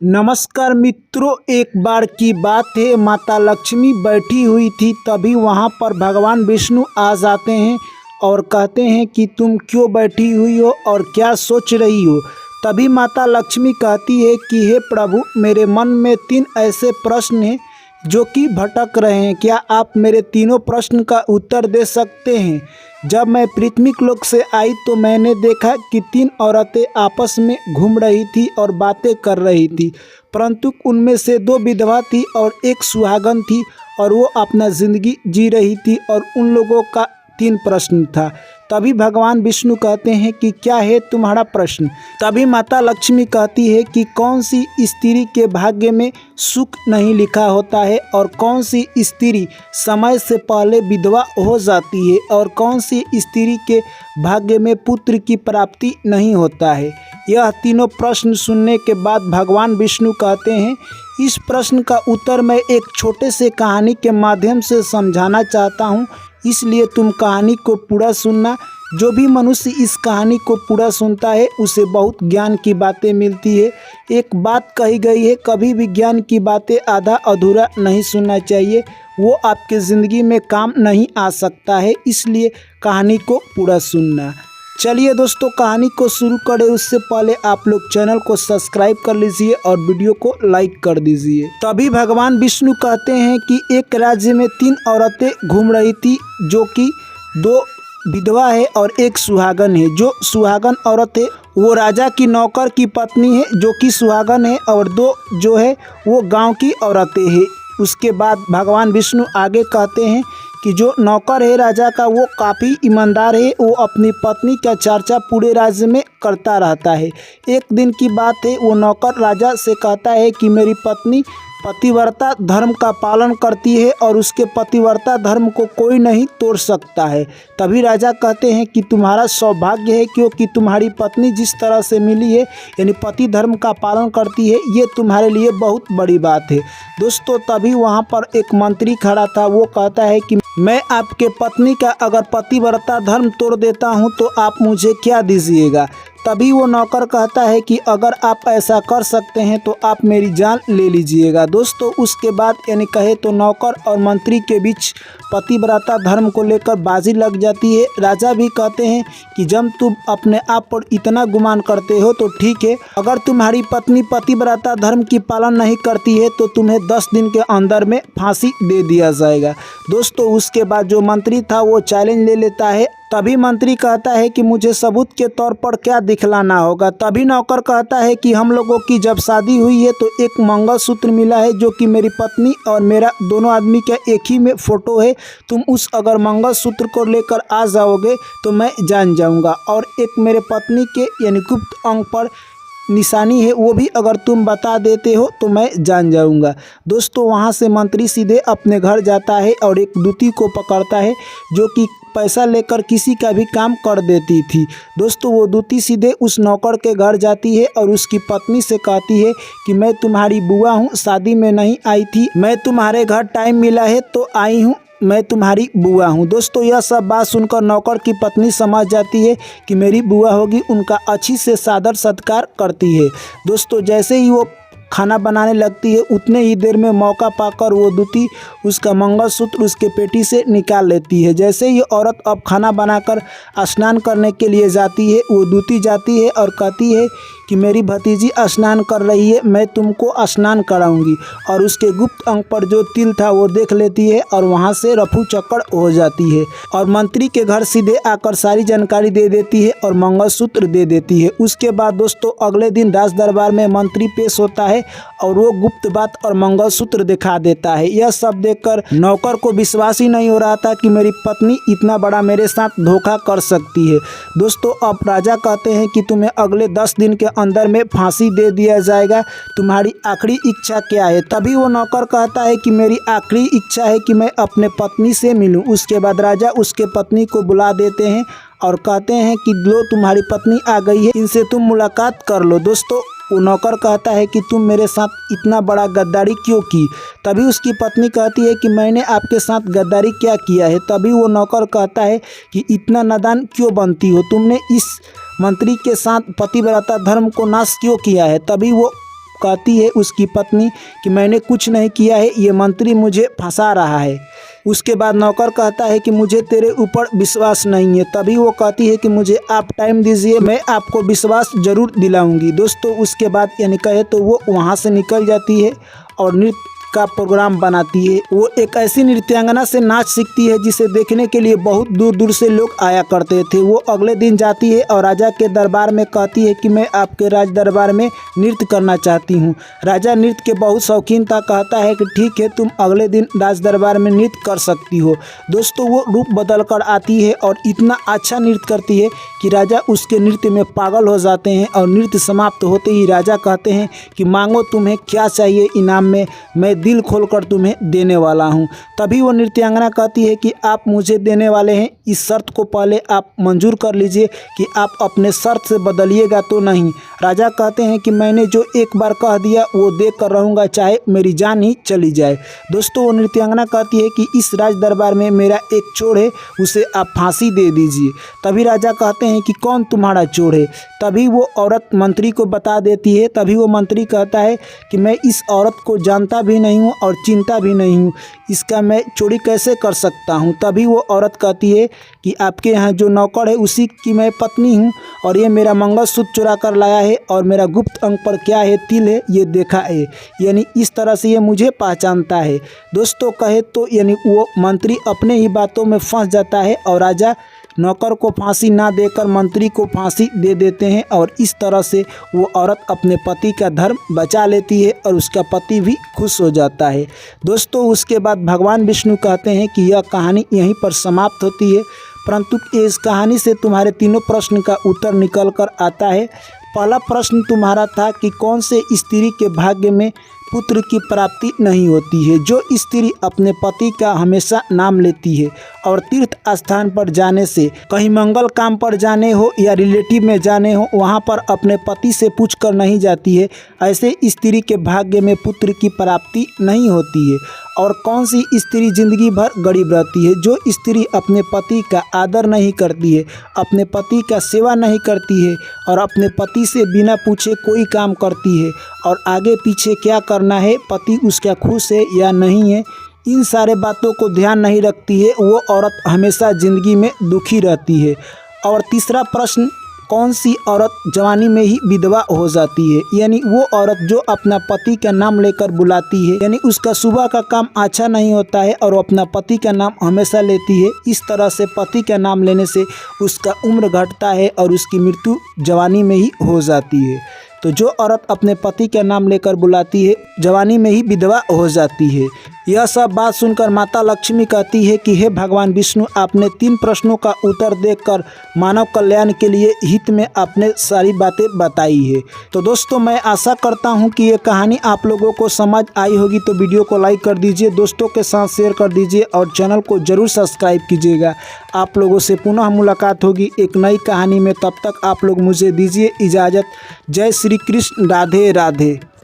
नमस्कार मित्रों, एक बार की बात है, माता लक्ष्मी बैठी हुई थी। तभी वहाँ पर भगवान विष्णु आ जाते हैं और कहते हैं कि तुम क्यों बैठी हुई हो और क्या सोच रही हो। तभी माता लक्ष्मी कहती है कि हे प्रभु, मेरे मन में 3 ऐसे प्रश्न हैं जो कि भटक रहे हैं। क्या आप मेरे तीनों प्रश्न का उत्तर दे सकते हैं। जब मैं पृथ्वी लोक से आई तो मैंने देखा कि 3 औरतें आपस में घूम रही थी और बातें कर रही थी, परंतु उनमें से 2 विधवा थी और 1 सुहागन थी और वो अपना ज़िंदगी जी रही थी और उन लोगों का 3 प्रश्न था। तभी भगवान विष्णु कहते हैं कि क्या है तुम्हारा प्रश्न। तभी माता लक्ष्मी कहती है कि कौन सी स्त्री के भाग्य में सुख नहीं लिखा होता है और कौन सी स्त्री समय से पहले विधवा हो जाती है और कौन सी स्त्री के भाग्य में पुत्र की प्राप्ति नहीं होता है। यह तीनों प्रश्न सुनने के बाद भगवान विष्णु कहते हैं, इस प्रश्न का उत्तर मैं एक छोटे से कहानी के माध्यम से समझाना चाहता हूँ, इसलिए तुम कहानी को पूरा सुनना। जो भी मनुष्य इस कहानी को पूरा सुनता है उसे बहुत ज्ञान की बातें मिलती है। एक बात कही गई है, कभी भी ज्ञान की बातें आधा अधूरा नहीं सुनना चाहिए, वो आपके ज़िंदगी में काम नहीं आ सकता है, इसलिए कहानी को पूरा सुनना। चलिए दोस्तों, कहानी को शुरू करें उससे पहले आप लोग चैनल को सब्सक्राइब कर लीजिए और वीडियो को लाइक कर दीजिए। तभी भगवान विष्णु कहते हैं कि एक राज्य में 3 औरतें घूम रही थी, जो कि 2 विधवा है और 1 सुहागन है। जो सुहागन औरत है वो राजा की नौकर की पत्नी है, जो कि सुहागन है, और 2 जो है वो गांव की औरतें हैं। उसके बाद भगवान विष्णु आगे कहते हैं कि जो नौकर है राजा का वो काफ़ी ईमानदार है, वो अपनी पत्नी का चर्चा पूरे राज्य में करता रहता है। एक दिन की बात है, वो नौकर राजा से कहता है कि मेरी पत्नी पतिव्रता धर्म का पालन करती है और उसके पतिव्रता धर्म को कोई नहीं तोड़ सकता है। तभी राजा कहते हैं कि तुम्हारा सौभाग्य है, क्योंकि तुम्हारी पत्नी जिस तरह से मिली है, यानी पति धर्म का पालन करती है, ये तुम्हारे लिए बहुत बड़ी बात है। दोस्तों, तभी वहाँ पर एक मंत्री खड़ा था। वो कहता है कि मैं आपके पत्नी का अगर पतिव्रता धर्म तोड़ देता हूँ तो आप मुझे क्या दीजिएगा। तभी वो नौकर कहता है कि अगर आप ऐसा कर सकते हैं तो आप मेरी जान ले लीजिएगा। दोस्तों, उसके बाद यानी कहे तो नौकर और मंत्री के बीच पतिव्रता धर्म को लेकर बाजी लग जाती है। राजा भी कहते हैं कि जब तुम अपने आप पर इतना गुमान करते हो तो ठीक है, अगर तुम्हारी पत्नी पतिव्रता धर्म की पालन नहीं करती है तो तुम्हें 10 दिन के अंदर में फांसी दे दिया जाएगा। दोस्तों, उसके बाद जो मंत्री था वो चैलेंज ले लेता है। तभी मंत्री कहता है कि मुझे सबूत के तौर पर क्या दिखलाना होगा। तभी नौकर कहता है कि हम लोगों की जब शादी हुई है तो एक मंगलसूत्र मिला है, जो कि मेरी पत्नी और मेरा दोनों आदमी का एक ही में फ़ोटो है। तुम उस अगर मंगलसूत्र को लेकर आ जाओगे तो मैं जान जाऊंगा, और एक मेरे पत्नी के यानी गुप्त अंग पर निशानी है, वो भी अगर तुम बता देते हो तो मैं जान जाऊंगा। दोस्तों, वहाँ से मंत्री सीधे अपने घर जाता है और एक दूती को पकड़ता है, जो कि पैसा लेकर किसी का भी काम कर देती थी। दोस्तों, वो दूती सीधे उस नौकर के घर जाती है और उसकी पत्नी से कहती है कि मैं तुम्हारी बुआ हूँ, शादी में नहीं आई थी, मैं तुम्हारे घर टाइम मिला है तो आई हूँ, मैं तुम्हारी बुआ हूँ। दोस्तों, यह सब बात सुनकर नौकर की पत्नी समझ जाती है कि मेरी बुआ होगी, उनका अच्छी से सादर सत्कार करती है। दोस्तों, जैसे ही वो खाना बनाने लगती है उतने ही देर में मौका पाकर वो दूती उसका मंगलसूत्र उसके पेटी से निकाल लेती है। जैसे ही औरत अब खाना बनाकर स्नान करने के लिए जाती है, वो दूती जाती है और कहती है कि मेरी भतीजी स्नान कर रही है, मैं तुमको स्नान कराऊंगी, और उसके गुप्त अंग पर जो तिल था वो देख लेती है और वहाँ से रफू चक्कर हो जाती है और मंत्री के घर सीधे आकर सारी जानकारी दे देती है और मंगलसूत्र दे देती है। उसके बाद दोस्तों, अगले दिन राज दरबार में मंत्री पेश होता है और वो गुप्त बात और मंगलसूत्र दिखा देता है। यह सब देखकर नौकर को विश्वास ही नहीं हो रहा था कि मेरी पत्नी इतना बड़ा मेरे साथ धोखा कर सकती है। दोस्तों, अब राजा कहते हैं कि तुम्हें अगले 10 दिन के अंदर में फांसी दे दिया जाएगा, तुम्हारी आखिरी इच्छा क्या है। तभी वो नौकर कहता है कि मेरी आखिरी इच्छा है कि मैं अपने पत्नी से मिलूं। उसके बाद राजा उसके पत्नी को बुला देते हैं और कहते हैं कि लो, तुम्हारी पत्नी आ गई है, इनसे तुम मुलाकात कर लो। दोस्तों, वो नौकर कहता है कि तुम मेरे साथ इतना बड़ा गद्दारी क्यों की। तभी उसकी पत्नी कहती है कि मैंने आपके साथ गद्दारी क्या किया है। तभी वो नौकर कहता है कि इतना नादान क्यों बनती हो, तुमने इस मंत्री के साथ पतिव्रता धर्म को नाश क्यों किया है। तभी वो कहती है उसकी पत्नी कि मैंने कुछ नहीं किया है, ये मंत्री मुझे फंसा रहा है। उसके बाद नौकर कहता है कि मुझे तेरे ऊपर विश्वास नहीं है। तभी वो कहती है कि मुझे आप टाइम दीजिए, मैं आपको विश्वास ज़रूर दिलाऊंगी। दोस्तों उसके बाद यानी कहे तो वो वहाँ से निकल जाती है और नृत्य का प्रोग्राम बनाती है। वो एक ऐसी नृत्यांगना से नाच सीखती है जिसे देखने के लिए बहुत दूर दूर से लोग आया करते थे। वो अगले दिन जाती है और राजा के दरबार में कहती है कि मैं आपके राज दरबार में नृत्य करना चाहती हूँ। राजा नृत्य के बहुत शौकीन था, कहता है कि ठीक है, तुम अगले दिन राज दरबार में नृत्य कर सकती हो। दोस्तों वो रूप बदल कर आती है और इतना अच्छा नृत्य करती है कि राजा उसके नृत्य में पागल हो जाते हैं। और नृत्य समाप्त होते ही राजा कहते हैं कि मांगो तुम्हें क्या चाहिए इनाम में, मैं दिल खोलकर तुम्हें देने वाला हूं। तभी वो नृत्यांगना कहती है कि आप मुझे देने वाले हैं, इस शर्त को पहले आप मंजूर कर लीजिए कि आप अपने शर्त से बदलिएगा तो नहीं। राजा कहते हैं कि मैंने जो एक बार कह दिया वो देख कर रहूँगा, चाहे मेरी जान ही चली जाए। दोस्तों वो नृत्यांगना कहती है कि इस राज दरबार में मेरा एक चोर है, उसे आप फांसी दे दीजिए। तभी राजा कहते हैं कि कौन तुम्हारा चोर है। तभी वो औरत मंत्री को बता देती है। तभी वो मंत्री कहता है कि मैं इस औरत को जानता भी नहीं हूँ और चिंता भी नहीं हूँ, इसका मैं चोरी कैसे कर सकता हूँ। तभी वो औरत कहती है कि आपके यहाँ जो नौकर है उसी की मैं पत्नी हूँ और ये मेरा मंगलसूत्र चुरा कर लाया है और मेरा गुप्त अंग पर क्या है, तिल है, ये देखा है, यानी इस तरह से ये मुझे पहचानता है। दोस्तों कहे तो यानी वो मंत्री अपने ही बातों में फंस जाता है और राजा नौकर को फांसी ना देकर मंत्री को फांसी दे देते हैं और इस तरह से वो औरत अपने पति का धर्म बचा लेती है और उसका पति भी खुश हो जाता है। दोस्तों उसके बाद भगवान विष्णु कहते हैं कि यह कहानी यहीं पर समाप्त होती है, परंतु इस कहानी से तुम्हारे तीनों प्रश्न का उत्तर निकल कर आता है। पहला प्रश्न तुम्हारा था कि कौन से स्त्री के भाग्य में पुत्र की प्राप्ति नहीं होती है। जो स्त्री अपने पति का हमेशा नाम लेती है और तीर्थ स्थान पर जाने से, कहीं मंगल काम पर जाने हो या रिलेटिव में जाने हो, वहां पर अपने पति से पूछ कर नहीं जाती है, ऐसे स्त्री के भाग्य में पुत्र की प्राप्ति नहीं होती है। और कौन सी स्त्री जिंदगी भर गरीब रहती है। जो स्त्री अपने पति का आदर नहीं करती है, अपने पति का सेवा नहीं करती है और अपने पति से बिना पूछे कोई काम करती है और आगे पीछे क्या करना है, पति उसका खुश है या नहीं है, इन सारे बातों को ध्यान नहीं रखती है, वो औरत हमेशा ज़िंदगी में दुखी रहती है। और तीसरा प्रश्न, कौन सी औरत जवानी में ही विधवा हो जाती है, यानी वो औरत जो अपना पति का नाम लेकर बुलाती है, यानी उसका सुबह का काम अच्छा नहीं होता है और वो अपना पति का नाम हमेशा लेती है। इस तरह से पति का नाम लेने से उसका उम्र घटता है और उसकी मृत्यु जवानी में ही हो जाती है। तो जो औरत अपने पति का नाम लेकर बुलाती है जवानी में ही विधवा हो जाती है। यह सब बात सुनकर माता लक्ष्मी कहती है कि हे भगवान विष्णु, आपने 3 प्रश्नों का उत्तर देकर मानव कल्याण के लिए हित में आपने सारी बातें बताई है। तो दोस्तों मैं आशा करता हूं कि ये कहानी आप लोगों को समझ आई होगी। तो वीडियो को लाइक कर दीजिए, दोस्तों के साथ शेयर कर दीजिए और चैनल को ज़रूर सब्सक्राइब कीजिएगा। आप लोगों से पुनः मुलाकात होगी एक नई कहानी में, तब तक आप लोग मुझे दीजिए इजाज़त। जय श्री कृष्ण, राधे राधे।